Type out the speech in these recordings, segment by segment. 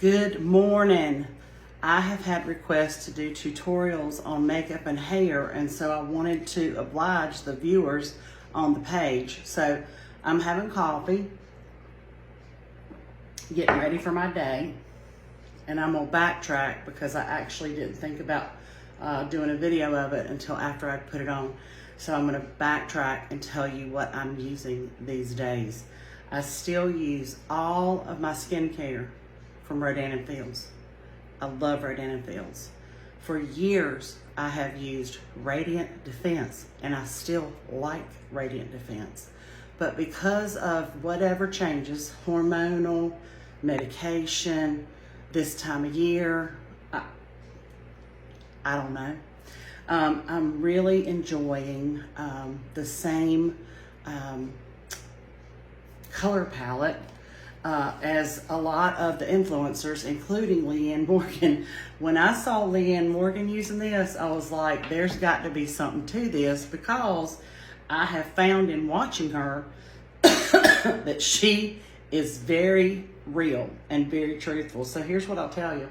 Good morning. I have had requests to do tutorials on makeup and hair, and so I wanted to oblige the viewers on the page. So I'm having coffee, getting ready for my day, and I'm gonna backtrack because I actually didn't think about doing a video of it until after I put it on. So I'm gonna backtrack and tell you what I'm using these days. I still use all of my skincare from Rodan & Fields. I love Rodan & Fields. For years, I have used Radiant Defense, and I still like Radiant Defense. But because of whatever changes, hormonal, medication, this time of year, I don't know. I'm really enjoying the same color palette as a lot of the influencers, including Leanne Morgan. When I saw Leanne Morgan using this, I was like, there's got to be something to this, because I have found in watching her that she is very real and very truthful. So here's what I'll tell you.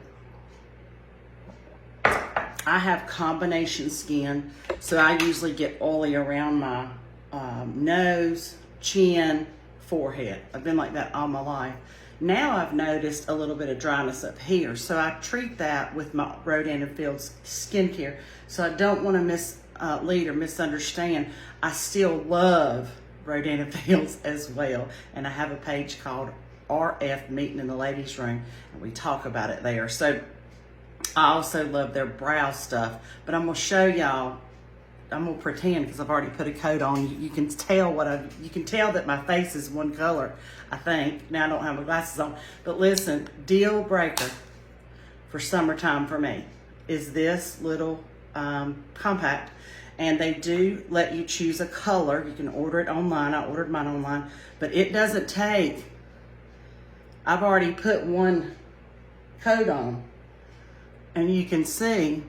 I have combination skin, so I usually get oily around my nose, chin, forehead. I've been like that all my life. Now I've noticed a little bit of dryness up here, so I treat that with my Rodan & Fields skincare. So I don't want to mislead or misunderstand. I still love Rodan & Fields as well, and I have a page called RF Meeting in the Ladies Room, and we talk about it there. So I also love their brow stuff, but I'm gonna show y'all. I'm gonna pretend, because I've already put a coat on. You can tell you can tell that my face is one color, I think. Now I don't have my glasses on, but listen, deal breaker for summertime for me is this little compact, and they do let you choose a color. You can order it online. I ordered mine online, but it doesn't take. I've already put one coat on, and you can see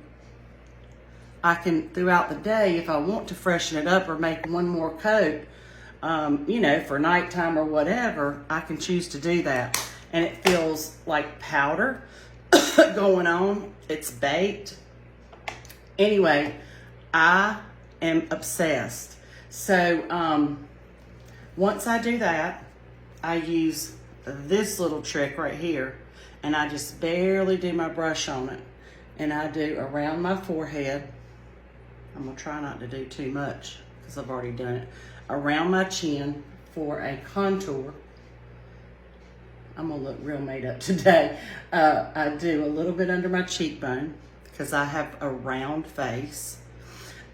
I can, throughout the day, if I want to freshen it up or make one more coat, you know, for nighttime or whatever, I can choose to do that. And it feels like powder going on. It's baked. Anyway, I am obsessed. So once I do that, I use this little trick right here, and I just barely do my brush on it. And I do around my forehead. I'm gonna try not to do too much because I've already done it. Around my chin for a contour. I'm gonna look real made up today. I do a little bit under my cheekbone because I have a round face.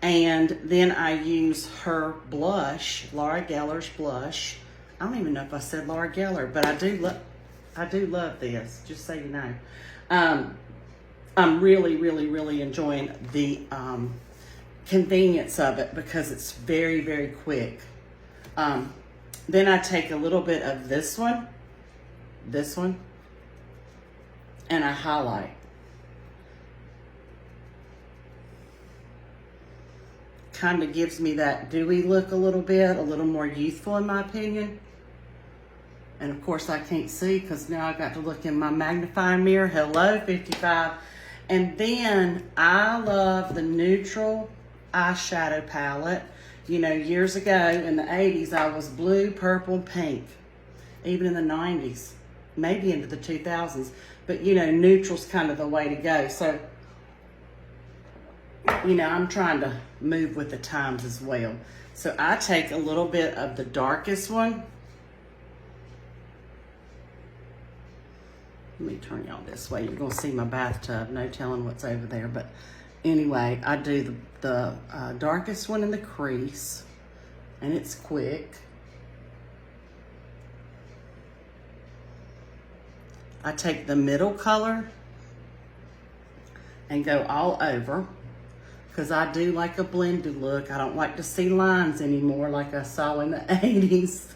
And then I use her blush, Laura Geller's blush. I don't even know if I said Laura Geller, but I do love this, just so you know. I'm really, really, really enjoying the convenience of it because it's very, very quick. Then I take a little bit of this one, and I highlight. Kind of gives me that dewy look a little bit, a little more youthful in my opinion. And of course I can't see because now I got to look in my magnifying mirror. Hello, 55. And then I love the neutral eyeshadow palette. You know, years ago in the 80s, I was blue, purple, pink. Even in the 90s, maybe into the 2000s. But you know, neutral's kind of the way to go. So, you know, I'm trying to move with the times as well. So I take a little bit of the darkest one. Let me turn y'all this way. You're gonna see my bathtub. No telling what's over there. But anyway, I do the darkest one in the crease, and it's quick. I take the middle color and go all over because I do like a blended look. I don't like to see lines anymore like I saw in the 80s.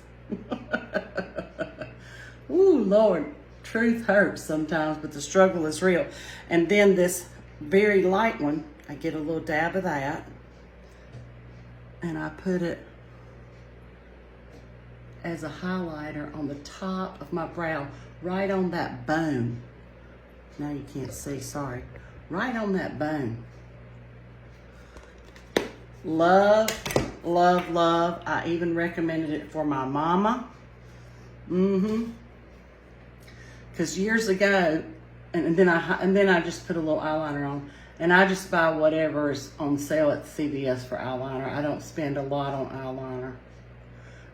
Ooh, Lord. Truth hurts sometimes, but the struggle is real. And then this very light one, I get a little dab of that, and I put it as a highlighter on the top of my brow, right on that bone Now you can't see, sorry. Right on that bone. Love, love, love. I even recommended it for my mama. Because years ago, and then I just put a little eyeliner on, and I just buy whatever is on sale at CVS for eyeliner. I don't spend a lot on eyeliner.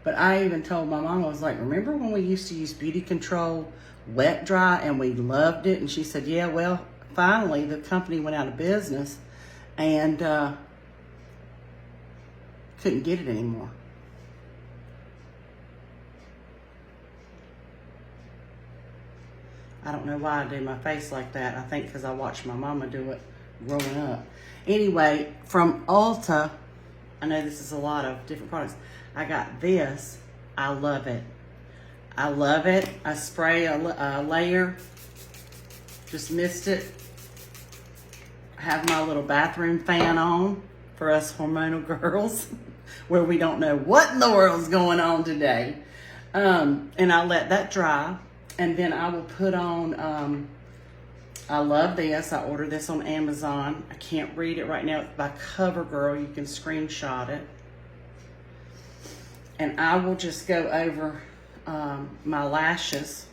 But I even told my mom, I was like, remember when we used to use Beauty Control Wet Dry and we loved it? And she said, yeah, well, finally the company went out of business and couldn't get it anymore. I don't know why I do my face like that. I think because I watched my mama do it growing up. Anyway, from Ulta, I know this is a lot of different products. I got this. I love it. I love it. I spray a layer. Just missed it. I have my little bathroom fan on for us hormonal girls where we don't know what in the world's going on today. And I let that dry. And then I will put on, I love this. I ordered this on Amazon. I can't read it right now. It's by CoverGirl. You can screenshot it. And I will just go over my lashes.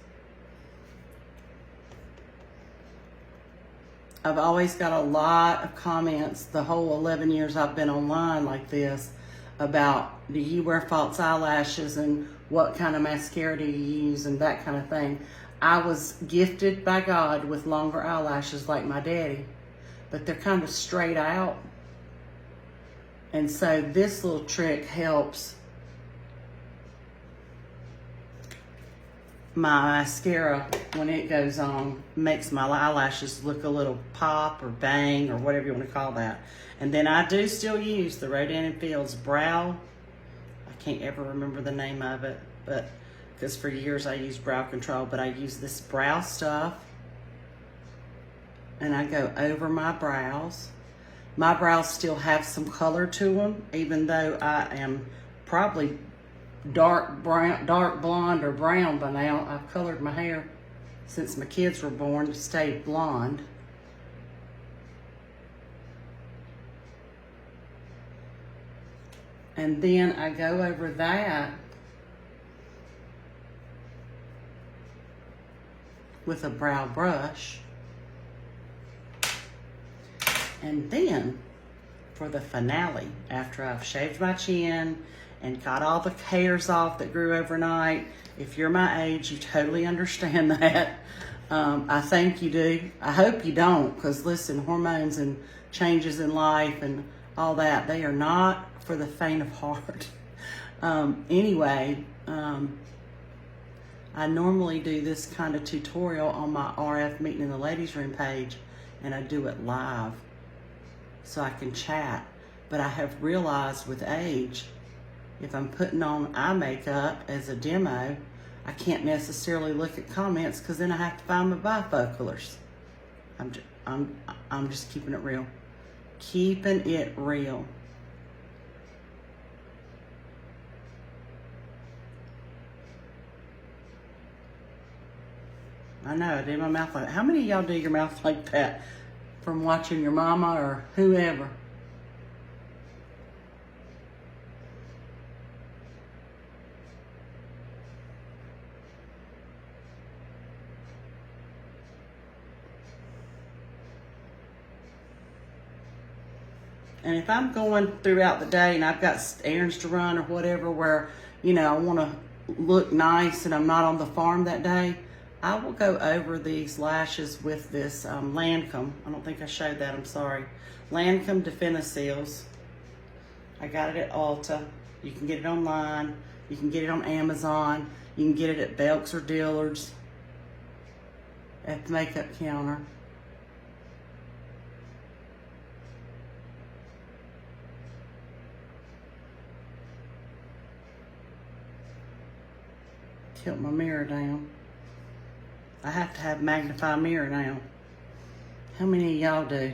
I've always got a lot of comments the whole 11 years I've been online like this about, do you wear false eyelashes and what kind of mascara do you use and that kind of thing. I was gifted by God with longer eyelashes like my daddy, but they're kind of straight out. And so this little trick helps my mascara when it goes on, makes my eyelashes look a little pop or bang or whatever you want to call that. And then I do still use the Rodan & Fields Brow. I can't ever remember the name of it, but because for years I used Brow Control, but I use this brow stuff and I go over my brows. My brows still have some color to them, even though I am probably dark blonde or brown by now. I've colored my hair since my kids were born to stay blonde. And then I go over that with a brow brush. And then for the finale, after I've shaved my chin and got all the hairs off that grew overnight, if you're my age, you totally understand that. I think you do. I hope you don't, because listen, hormones and changes in life and all that, they are not for the faint of heart. Anyway, I normally do this kind of tutorial on my RF Meeting in the Ladies Room page, and I do it live so I can chat. But I have realized with age, if I'm putting on eye makeup as a demo, I can't necessarily look at comments because then I have to find my bifocalers. I'm just keeping it real. Keeping it real. I know, I did my mouth like that. How many of y'all do your mouth like that from watching your mama or whoever? And if I'm going throughout the day and I've got errands to run or whatever where, you know, I want to look nice and I'm not on the farm that day, I will go over these lashes with this Lancome. I don't think I showed that, I'm sorry. Lancome Definiseals. I got it at Ulta. You can get it online. You can get it on Amazon. You can get it at Belk's or Dillard's at the makeup counter. Tilt my mirror down. I have to have a magnifying mirror now. How many of y'all do?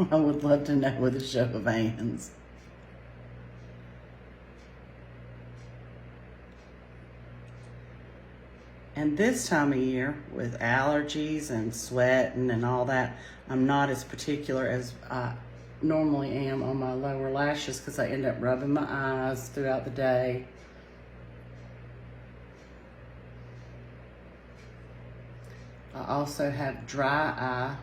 I would love to know with a show of hands. And this time of year, with allergies and sweating and all that, I'm not as particular as I normally am on my lower lashes because I end up rubbing my eyes throughout the day. I also have dry eye,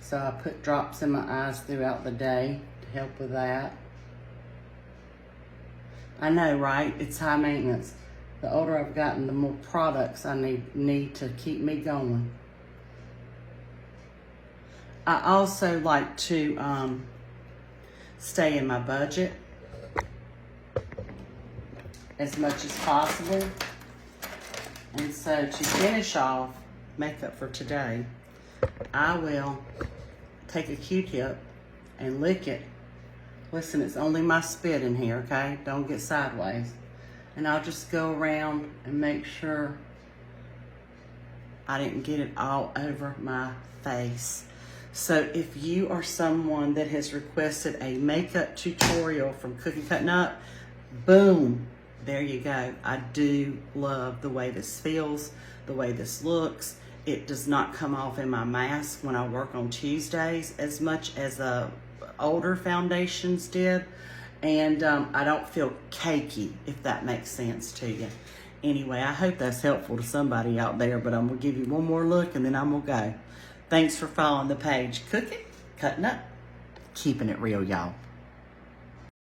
so I put drops in my eyes throughout the day to help with that. I know, right? It's high maintenance. The older I've gotten, the more products I need to keep me going. I also like to stay in my budget as much as possible. And so to finish off makeup for today, I will take a Q-tip and lick it. Listen, it's only my spit in here, okay? Don't get sideways. And I'll just go around and make sure I didn't get it all over my face. So if you are someone that has requested a makeup tutorial from Cooking Cutting Up, boom, there you go. I do love the way this feels, the way this looks. It does not come off in my mask when I work on Tuesdays as much as older foundations did. And I don't feel cakey, if that makes sense to you. Anyway, I hope that's helpful to somebody out there, but I'm gonna give you one more look and then I'm gonna go. Thanks for following the page. Cooking, Cutting Up, keeping it real, y'all.